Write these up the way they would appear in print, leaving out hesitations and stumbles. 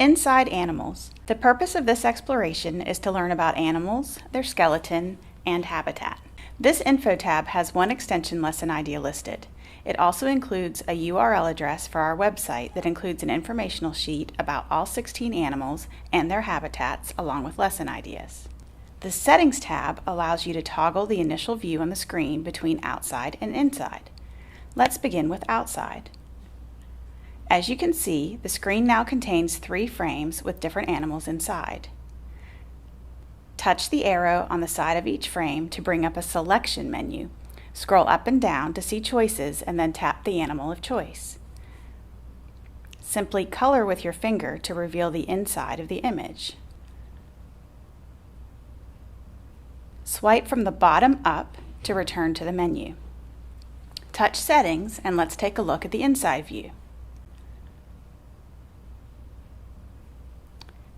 Inside animals. The purpose of this exploration is to learn about animals, their skeleton, and habitat. This info tab has one extension lesson idea listed. It also includes a URL address for our website that includes an informational sheet about all 16 animals and their habitats along with lesson ideas. The Settings tab allows you to toggle the initial view on the screen between outside and inside. Let's begin with outside. As you can see, the screen now contains 3 frames with different animals inside. Touch the arrow on the side of each frame to bring up a selection menu. Scroll up and down to see choices and then tap the animal of choice. Simply color with your finger to reveal the inside of the image. Swipe from the bottom up to return to the menu. Touch Settings and let's take a look at the inside view.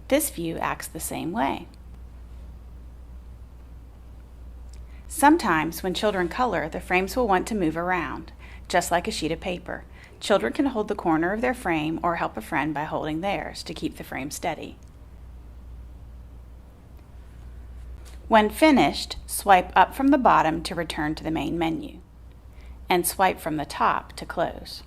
This view acts the same way. Sometimes when children color, the frames will want to move around, just like a sheet of paper. Children can hold the corner of their frame or help a friend by holding theirs to keep the frame steady. When finished, swipe up from the bottom to return to the main menu, and swipe from the top to close.